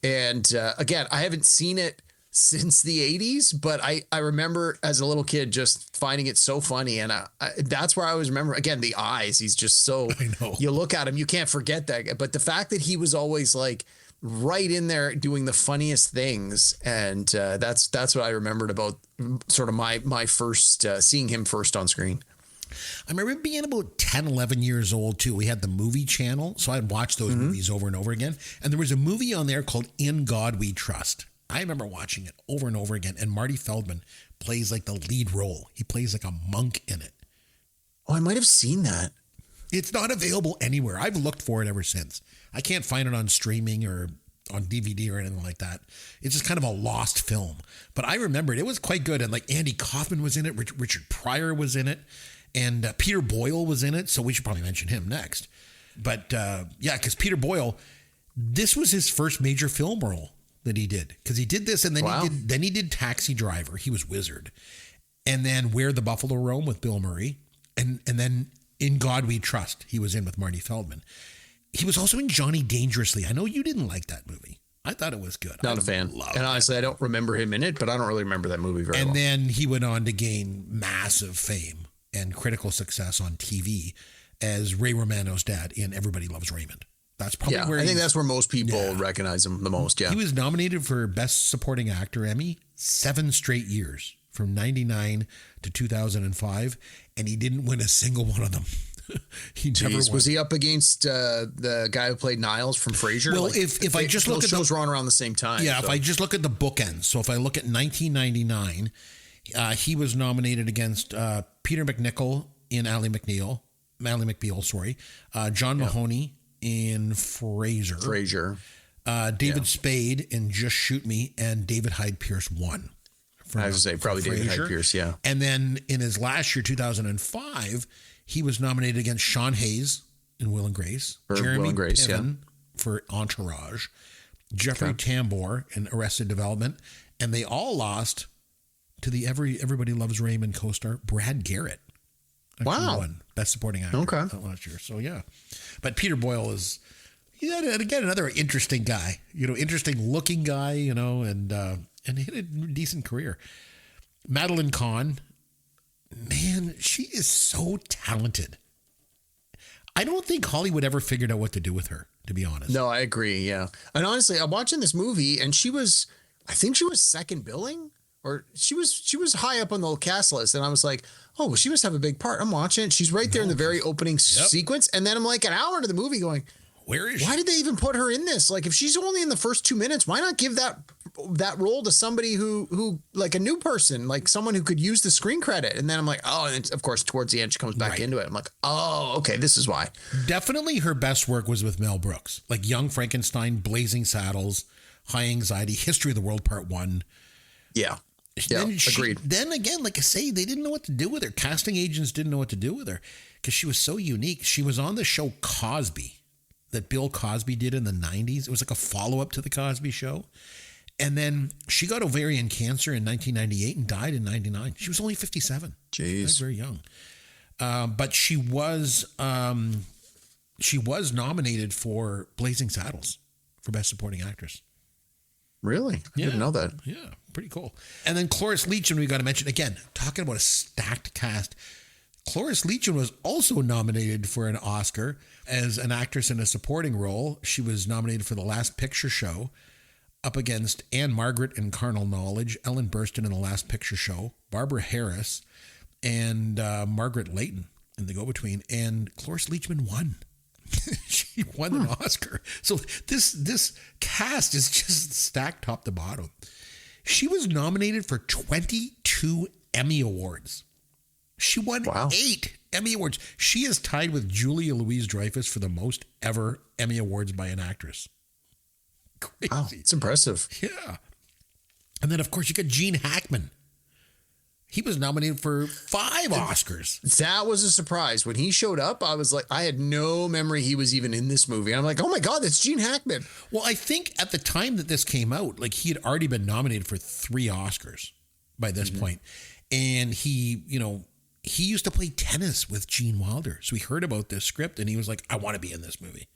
And again, I haven't seen it since the 80s, but I remember as a little kid just finding it so funny. And that's where I always remember, again, the eyes. He's just so, I know. You look at him, you can't forget that. But the fact that he was always like right in there doing the funniest things. And that's what I remembered about sort of my first seeing him first on screen. I remember being about 10, 11 years old, too. We had the movie channel, so I'd watch those movies over and over again. And there was a movie on there called In God We Trust. I remember watching it over and over again. And Marty Feldman plays like the lead role. He plays like a monk in it. Oh, I might have seen that. It's not available anywhere. I've looked for it ever since. I can't find it on streaming or on DVD or anything like that. It's just kind of a lost film. But I remember it. It was quite good. And like Andy Kaufman was in it. Richard Pryor was in it. And Peter Boyle was in it. So we should probably mention him next. But because Peter Boyle, this was his first major film role that he did. Because he did this and then he did Taxi Driver. He was Wizard. And then Where the Buffalo Roam with Bill Murray. And then In God We Trust, he was in with Marty Feldman. He was also in Johnny Dangerously. I know you didn't like that movie. I thought it was good. Not a fan. And honestly, I don't remember him in it, but I don't really remember that movie very well. And then he went on to gain massive fame and critical success on TV as Ray Romano's dad in Everybody Loves Raymond. That's probably where I think that's where most people recognize him the most. Yeah. He was nominated for Best Supporting Actor Emmy 7 straight years from 1999 to 2005, and he didn't win a single one of them. He never won. Was he up against the guy who played Niles from Frasier? Well, if I just look at those shows were on around the same time. Yeah, if I just look at the bookends. So if I look at 1999, he was nominated against Peter McNichol in Ally McBeal, John Mahoney in Frasier, David Spade in Just Shoot Me, and David Hyde Pierce won. I was going to say probably David Hyde Pierce, yeah. And then in his last year, 2005, he was nominated against Sean Hayes in Will and Grace, Jeremy Piven for Entourage, Jeffrey Tambor in Arrested Development, and they all lost to the Everybody Loves Raymond co-star Brad Garrett. Won Best Supporting Actor last year. So yeah, but Peter Boyle is again another interesting guy. Interesting looking guy. And he had a decent career. Madeline Kahn. Man, she is so talented. I don't think Hollywood ever figured out what to do with her, to be honest. No, I agree. Yeah. And honestly, I'm watching this movie and I think she was second billing, or she was high up on the cast list. And I was like, oh, well, she must have a big part. I'm watching it. She's right there in the very opening sequence. And then I'm like an hour into the movie going, where is she? Why did they even put her in this? Like, if she's only in the first 2 minutes, why not give that role to somebody who like a new person, like someone who could use the screen credit? And then I'm like, oh, and of course, towards the end, she comes back into it. I'm like, oh, okay, this is why. Definitely her best work was with Mel Brooks, like Young Frankenstein, Blazing Saddles, High Anxiety, History of the World Part 1. Yeah. Yeah, agreed. Then again, like I say, they didn't know what to do with her. Casting agents didn't know what to do with her because she was so unique. She was on the show Cosby that Bill Cosby did in the 90s. It was like a follow-up to the Cosby Show. And then she got ovarian cancer in 1998 and died in 99. She was only 57. Jeez. Very young. But she was nominated for Blazing Saddles for Best Supporting Actress. Really? I didn't know that. Yeah, pretty cool. And then Cloris Leachman, we got to mention, again, talking about a stacked cast. Cloris Leachman was also nominated for an Oscar as an actress in a supporting role. She was nominated for The Last Picture Show, up against Anne Margaret in Carnal Knowledge, Ellen Burstyn in The Last Picture Show, Barbara Harris, and Margaret Leighton in The Go-Between. And Cloris Leachman won. She won an Oscar. So this cast is just stacked top to bottom. She was nominated for 22 Emmy Awards. She won 8 Emmy Awards. She is tied with Julia Louis-Dreyfus for the most ever Emmy Awards by an actress. Crazy. Wow, it's impressive. Yeah. And then, of course, you got Gene Hackman. He was nominated for 5 Oscars. That was a surprise. When he showed up, I was like, I had no memory he was even in this movie. I'm like, oh my God, that's Gene Hackman. Well, I think at the time that this came out, like he had already been nominated for 3 Oscars by this point. And he used to play tennis with Gene Wilder. So he heard about this script and he was like, I want to be in this movie.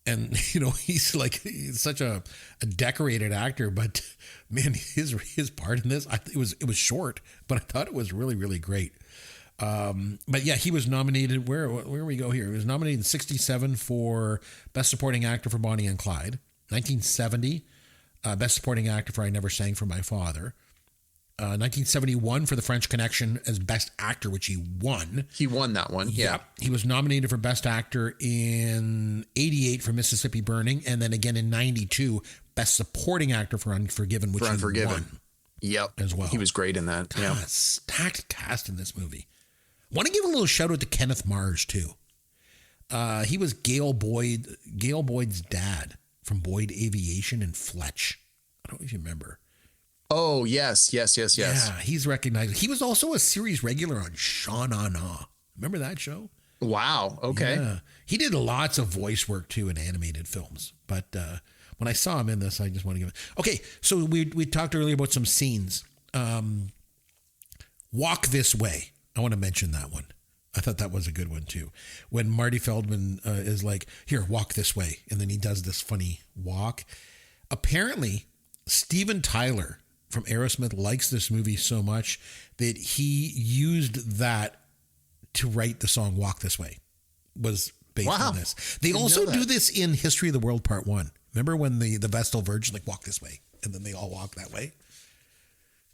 And, he's such a decorated actor, but man, his part in this, it was short, but I thought it was really, really great. But yeah, he was nominated. Where we go here? He was nominated in 1967 for Best Supporting Actor for Bonnie and Clyde. 1970, Best Supporting Actor for I Never Sang for My Father. 1971 for The French Connection as Best Actor, which he won. He won that one. Yeah. He was nominated for Best Actor in 88 for Mississippi Burning, and then again in 92, Best Supporting Actor for Unforgiven, which he won. Yep. As well. He was great in that. Yeah. Stacked cast in this movie. Want to give a little shout out to Kenneth Mars too. He was Gail Boyd's dad from Boyd Aviation and Fletch. I don't know if you remember. Oh, yes. Yeah, he's recognized. He was also a series regular on Sha Na Na. Remember that show? Wow. Okay. Yeah. He did lots of voice work too in animated films. But when I saw him in this, I just want to give it. Okay, so we talked earlier about some scenes. Walk This Way. I want to mention that one. I thought that was a good one too. When Marty Feldman is like, here, walk this way. And then he does this funny walk. Apparently, Steven Tyler from Aerosmith likes this movie so much that he used that to write the song Walk This Way. Was based on this. They also do this in History of the World Part 1. Remember when the Vestal Virgin like walk this way and then they all walk that way?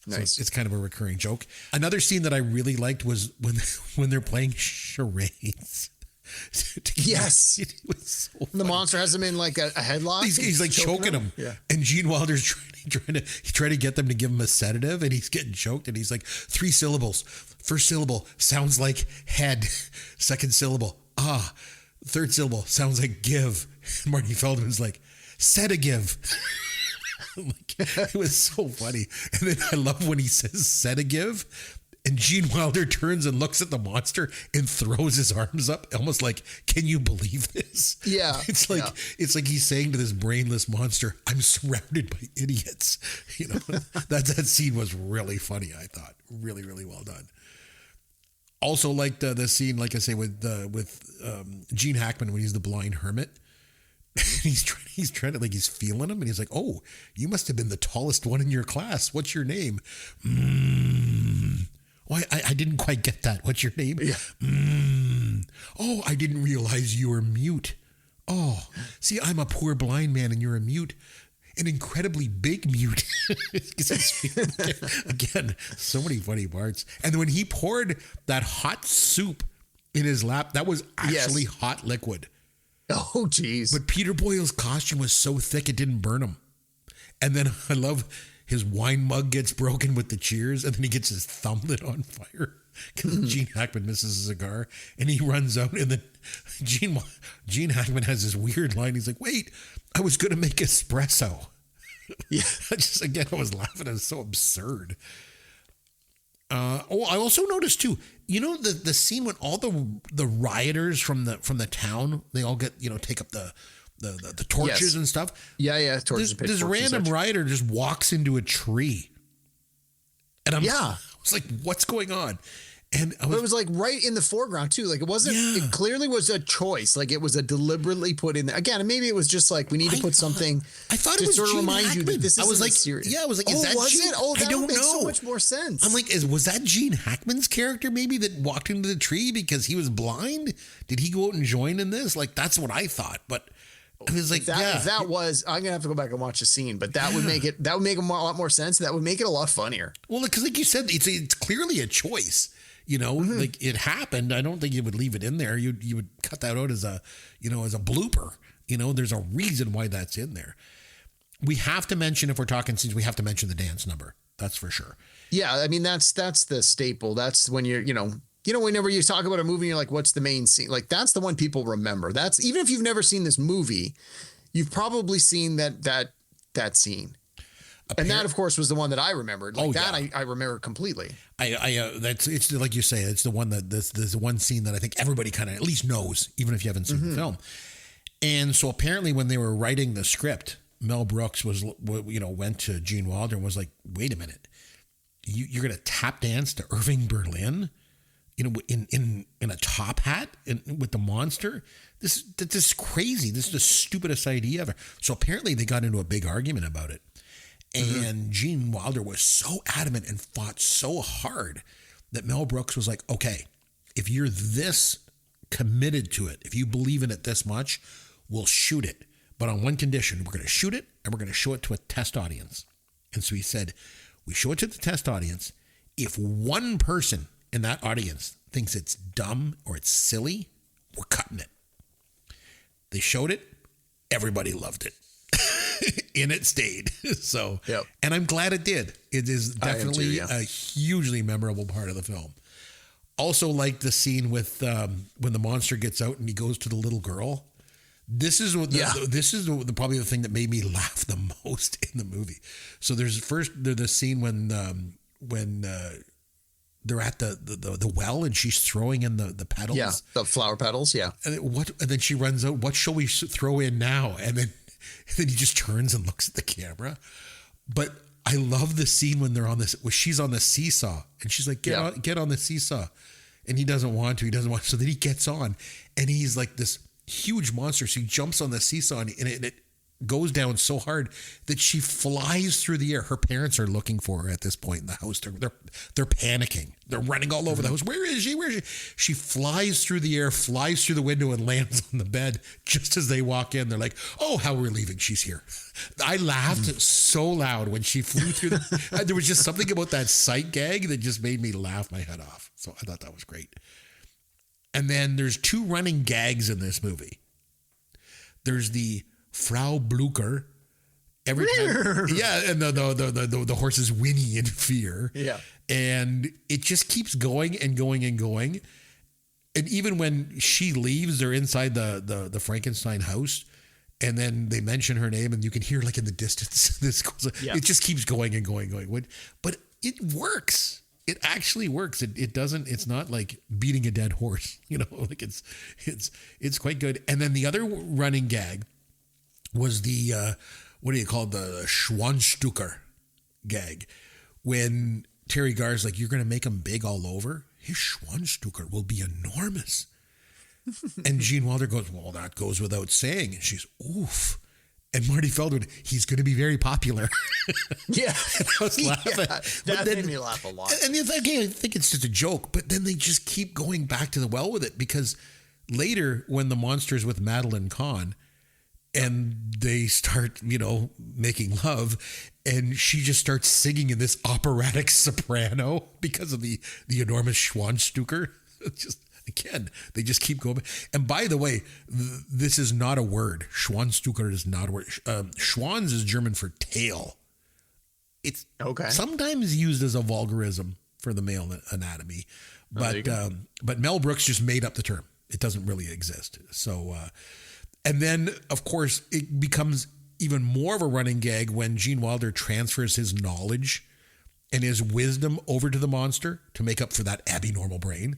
Nice. So it's kind of a recurring joke. Another scene that I really liked was when they're playing charades. Yes. It was so the monster has him in like a headlock. He's like choking him. Yeah. And Gene Wilder's trying to get them to give him a sedative, and he's getting choked, and he's like, 3 syllables. First syllable sounds like head. Second syllable, ah. Third syllable sounds like give. And Marty Feldman's like, sedative. It was so funny. And then I love when he says sedative, and Gene Wilder turns and looks at the monster and throws his arms up, almost like, can you believe this? Yeah. It's like he's saying to this brainless monster, I'm surrounded by idiots. That scene was really funny, I thought. Really, really well done. Also liked the scene, like I say, with Gene Hackman when he's the blind hermit. He's trying to, like, he's feeling him, and he's like, oh, you must have been the tallest one in your class. What's your name? Oh, I didn't quite get that. What's your name? Yeah. Oh, I didn't realize you were mute. Oh, see, I'm a poor blind man and you're a mute. An incredibly big mute. Again, so many funny parts. And when he poured that hot soup in his lap, that was actually hot liquid. Oh, geez. But Peter Boyle's costume was so thick it didn't burn him. And then I love his wine mug gets broken with the cheers, and then he gets his thumb lit on fire because Gene Hackman misses a cigar, and he runs out, and then Gene Hackman has this weird line. He's like, wait, I was going to make espresso. Yeah. I was laughing. It was so absurd. I also noticed too, the scene when all the rioters from the town, they all get, take up the torches and stuff. Yeah. Torches. This random rioter just walks into a tree. And I was like, what's going on? And it was like right in the foreground too. Like it wasn't, it clearly was a choice. Like it was a deliberately put in there. Again, maybe it was just like, we need to put something I thought to it was sort of Gene remind Hackman. you that this is like, serious. Yeah, I was like, is that Gene? That would make know. so much more sense. I'm like, was that Gene Hackman's character maybe that walked into the tree because he was blind? Did he go out and join in this? Like, that's what I thought. But I was like, if that was, I'm gonna have to go back and watch the scene, but that would make a lot more sense. That would make it a lot funnier. Well, because like you said, it's clearly a choice. Like it happened. I don't think you would leave it in there. You would cut that out as a blooper. There's a reason why that's in there. We have to mention, if we're talking scenes, we have to mention the dance number. That's for sure. Yeah, I mean that's the staple. That's when you're whenever you talk about a movie, you're like, what's the main scene? Like that's the one people remember. That's even if you've never seen this movie, you've probably seen that scene. And that, of course, was the one that I remembered. Like I remember completely. It's like you say, it's the one that there's one scene that I think everybody kind of at least knows, even if you haven't seen the film. And so apparently, when they were writing the script, Mel Brooks went to Gene Wilder and was like, "Wait a minute, you're going to tap dance to Irving Berlin, in a top hat and with the monster? This is crazy. This is the stupidest idea ever." So apparently, they got into a big argument about it. And Gene Wilder was so adamant and fought so hard that Mel Brooks was like, okay, if you're this committed to it, if you believe in it this much, we'll shoot it. But on one condition, we're going to shoot it and we're going to show it to a test audience. And so he said, we show it to the test audience. If one person in that audience thinks it's dumb or it's silly, we're cutting it. They showed it. Everybody loved it. And it stayed. So, and I'm glad it did. It is definitely a hugely memorable part of the film. Also, like the scene with when the monster gets out and he goes to the little girl. This is probably the thing that made me laugh the most in the movie. So there's the scene when they're at the well and she's throwing in the petals. Yeah, the flower petals. Yeah. And then she runs out. What shall we throw in now? And then he just turns and looks at the camera. But I love the scene when she's on the seesaw and she's like, get on the seesaw. And he doesn't want to. So then he gets on and he's like this huge monster. So he jumps on the seesaw and it goes down so hard that she flies through the air. Her parents are looking for her at this point in the house. They're panicking. They're running all over the house. Where is she? She flies through the air, flies through the window and lands on the bed just as they walk in. They're like, oh, how relieving she's here. I laughed so loud when she flew through there was just something about that sight gag that just made me laugh my head off. So I thought that was great. And then there's two running gags in this movie. There's the Frau Blucher. Every time, and the horses whinny in fear. Yeah. And it just keeps going and going and going. And even when she leaves, they're inside the Frankenstein house. And then they mention her name and you can hear like in the distance, this goes, it just keeps going and going and going. But it works. It actually works. It doesn't, it's not like beating a dead horse, like it's quite good. And then the other running gag was the, what do you call it? The Schwanzstücker gag. When Terry Garr's like, you're going to make him big all over? His Schwanzstücker will be enormous. And Gene Wilder goes, well, that goes without saying. And she's, oof. And Marty Feldman, he's going to be very popular. Yeah. And I was laughing. That made me laugh a lot. And again, I think it's just a joke, but then they just keep going back to the well with it because later when the monster's with Madeline Kahn and they start, making love and she just starts singing in this operatic soprano because of the enormous Schwanzstücker. Just again, they just keep going. And by the way, this is not a word. Schwanzstücker is not a word. Schwanz is German for tail. It's sometimes used as a vulgarism for the male anatomy, but Mel Brooks just made up the term. It doesn't really exist. So, and then of course it becomes even more of a running gag when Gene Wilder transfers his knowledge and his wisdom over to the monster to make up for that abnormal brain.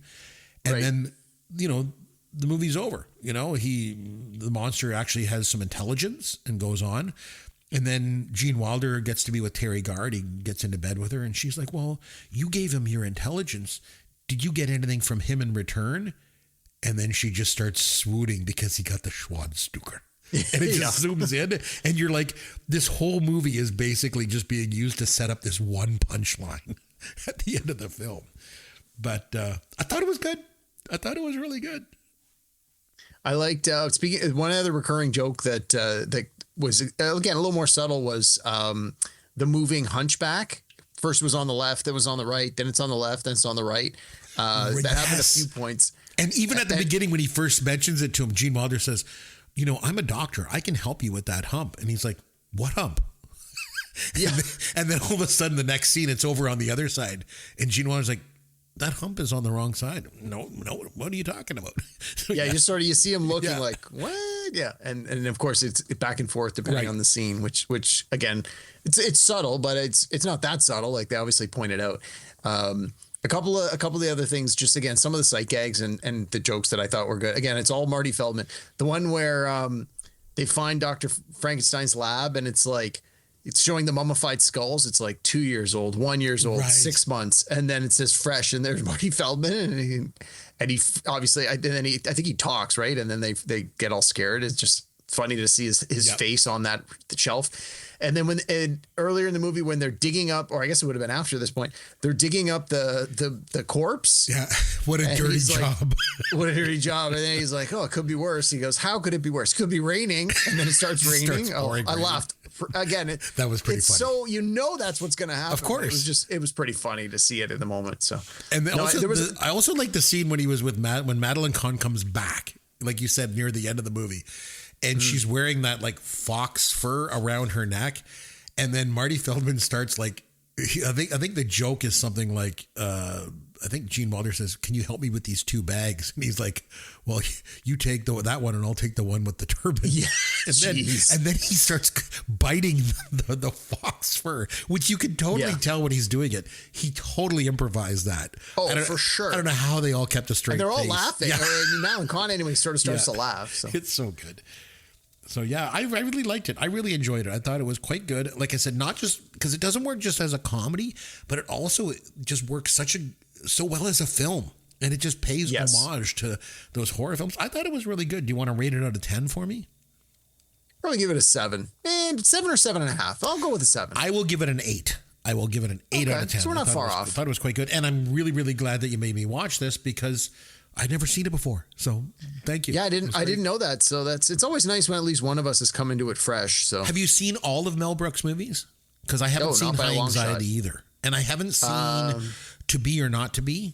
And then, the movie's over. The monster actually has some intelligence and goes on. And then Gene Wilder gets to be with Terry Gard. He gets into bed with her and she's like, well, you gave him your intelligence. Did you get anything from him in return? And then she just starts swooning because he got the Schwanzstücker. And it just zooms in and you're like, this whole movie is basically just being used to set up this one punchline at the end of the film. But I thought it was good. I thought it was really good. I liked speaking. One other recurring joke that was again a little more subtle was the moving hunchback. First it was on the left, then it was on the right, then it's on the left, then it's on the right. That happened a few points. And even at the beginning when he first mentions it to him, Gene Wilder says, I'm a doctor. I can help you with that hump. And he's like, what hump? Yeah. And then all of a sudden the next scene, it's over on the other side. And Gene Wilder's like, that hump is on the wrong side. No, what are you talking about? So, you see him looking like, what? Yeah, and of course it's back and forth depending on the scene, which again, it's subtle, but it's not that subtle. Like they obviously pointed out. A couple of the other things, just again, some of the sight gags and the jokes that I thought were good. Again, it's all Marty Feldman. The one where they find Dr. Frankenstein's lab and it's like it's showing the mummified skulls. It's like 2 years old, 1 year old, 6 months, and then it says fresh, and there's Marty Feldman, and he obviously, I think he talks, right, and then they get all scared. It's just funny to see his face on the shelf. And then earlier in the movie when they're digging up, or I guess it would have been after this point, they're digging up the corpse. Yeah, what a dirty job. What a dirty job. And then he's like, oh, it could be worse. He goes, how could it be worse? It could be raining. And then it starts raining. I laughed. Again, that was pretty funny. So that's what's going to happen. Of course. It was pretty funny to see it in the moment. So, and I also like the scene when he was with when Madeline Kahn comes back, like you said, near the end of the movie. And she's wearing that like fox fur around her neck. And then Marty Feldman starts like, I think the joke is something like, I think Gene Wilder says, can you help me with these 2 bags? And he's like, well, you take that one and I'll take the one with the turban. Yeah. and then he starts biting the fox fur, which you can totally tell when he's doing it. He totally improvised that. Oh, for sure. I don't know how they all kept a straight face. And they're all laughing. Yeah. Madeline Kahn anyway sort of starts to laugh. So. It's so good. So yeah, I really liked it. I really enjoyed it. I thought it was quite good. Like I said, not just because it doesn't work just as a comedy, but it also just works so well as a film, and it just pays homage to those horror films. I thought it was really good. Do you want to rate it out of 10 for me? Probably give it a 7. And 7 or 7.5. I'll go with a 7. I will give it an 8. I will give it an 8 out of 10. So we're not far off. I thought it was quite good, and I'm really, really glad that you made me watch this because I'd never seen it before. So thank you. Yeah, I didn't know that. So it's always nice when at least one of us has come into it fresh. So have you seen all of Mel Brooks' movies? Because I haven't seen High Anxiety either, and I haven't seen To Be or Not to Be,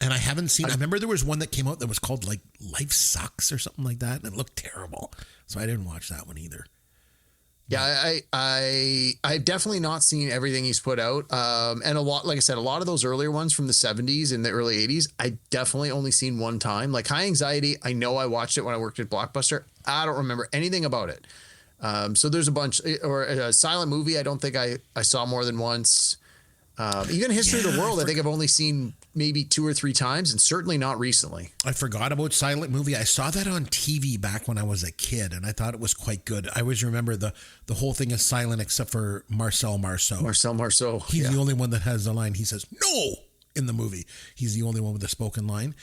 and I haven't seen. I remember there was one that came out that was called like Life Sucks or something like that, and it looked terrible. So I didn't watch that one either. Yeah, I've definitely not seen everything he's put out. And a lot, like I said, a lot of those earlier ones from the 70s and the early 80s, I definitely only seen one time. Like High Anxiety, I know I watched it when I worked at Blockbuster. I don't remember anything about it. So there's a bunch, or a silent movie, I don't think I saw more than once. Even History of the World, I think I've only seen maybe 2 or 3 times, and certainly not recently. I forgot about Silent Movie. I saw that on TV back when I was a kid, and I thought it was quite good. I always remember the whole thing is silent except for Marcel Marceau. He's the only one that has the line. He says, no, in the movie. He's the only one with the spoken line.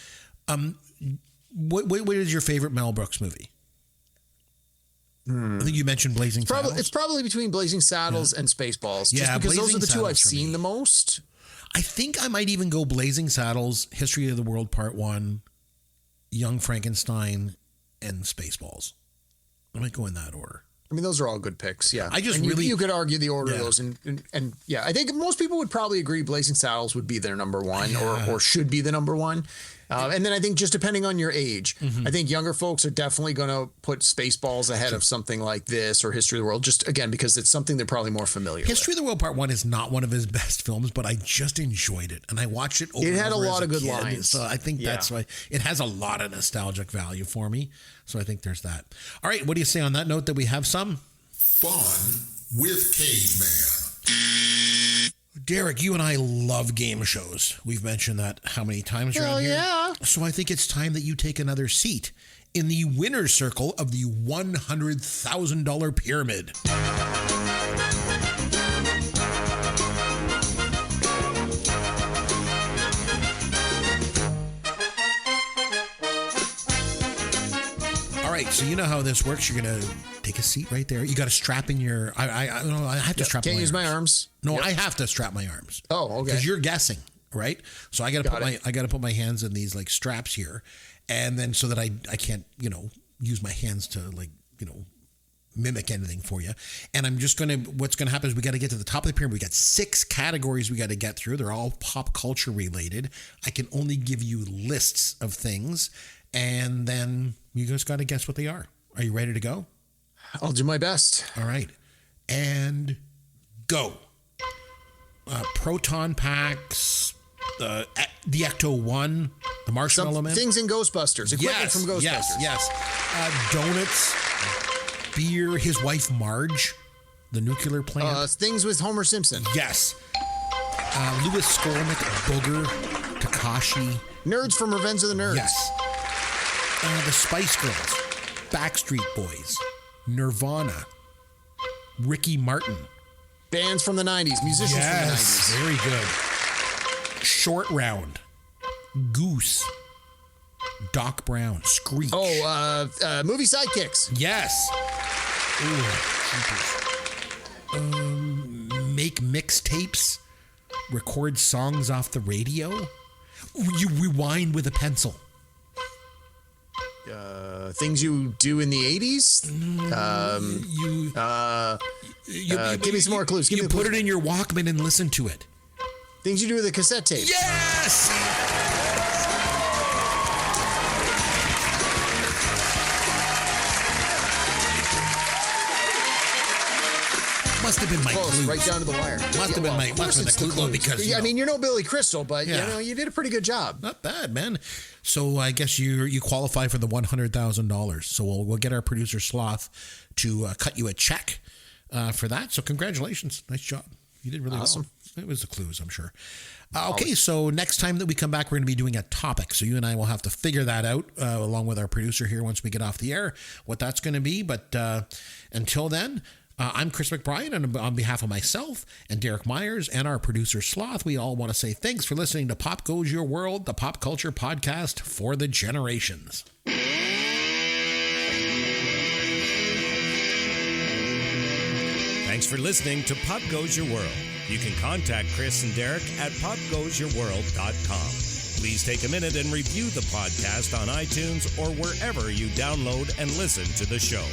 What is your favorite Mel Brooks movie? I think you mentioned Blazing Saddles. It's probably between Blazing Saddles and Spaceballs, just because those are the 2 I've seen the most. I think I might even go Blazing Saddles, History of the World Part 1, Young Frankenstein, and Spaceballs. I might go in that order. I mean, those are all good picks. Yeah, you could argue the order of those, and yeah, I think most people would probably agree Blazing Saddles would be their number one, or should be the number one. And then I think just depending on your age, I think younger folks are definitely going to put Spaceballs ahead of something like this or History of the World, just again because it's something they're probably more familiar with. History of the World Part 1 is not one of his best films, but I just enjoyed it, and I watched it over. It had a lot of good lines, so I think that's why it has a lot of nostalgic value for me. So I think there's that. All right, what do you say on that note that we have some fun with Caveman? Derek, you and I love game shows. We've mentioned that how many times around here? Yeah. So I think it's time that you take another seat in the winner's circle of the $100,000 pyramid. All right, so you know how this works. You're going to take a seat right there. You got to strap in your... I have to strap my arms. Can't use my arms? No, I have to strap my arms. Oh, okay. Because you're guessing, right? So I got to put my hands in these like straps here, and then so that I can't use my hands to mimic anything for you. And what's gonna happen is we got to get to the top of the pyramid. We got 6 categories we got to get through. They're all pop culture related. I can only give you lists of things, and then you just got to guess what they are. Are you ready to go? I'll do my best. All right, and go. Proton packs, the Ecto-1, The Marshmallow Man. Things in Ghostbusters. Equipment from Ghostbusters. Yes. Donuts, beer, his wife Marge, the nuclear plant. Things with Homer Simpson. Yes. Louis Skolnick, Booger, Takashi. Nerds from Revenge of the Nerds. Yes. The Spice Girls, Backstreet Boys, Nirvana, Ricky Martin. Bands from the 90s, musicians from the 90s. Very good. Short Round, Goose, Doc Brown, Screech. Movie sidekicks. Yes. Make mixtapes, record songs off the radio. You rewind with a pencil. Things you do in the 80s. Give me some more clues. You put it in your Walkman and listen to it. Things you do with a cassette tape. Yes! Must have been my clues. Right down to the wire. Must have been the clue because I mean, you're no Billy Crystal, but you did a pretty good job. Not bad, man. So I guess you qualify for the $100,000. So we'll get our producer Sloth to cut you a check for that. So congratulations, nice job. You did really awesome. Well. It was the clues, I'm sure. Okay, so next time that we come back, we're going to be doing a topic. So you and I will have to figure that out along with our producer here once we get off the air, what that's going to be. But until then, I'm Chris McBrien, and on behalf of myself and Derek Myers and our producer Sloth, we all want to say thanks for listening to Pop Goes Your World, the pop culture podcast for the generations. Thanks for listening to Pop Goes Your World. You can contact Chris and Derek at popgoesyourworld.com. Please take a minute and review the podcast on iTunes or wherever you download and listen to the show.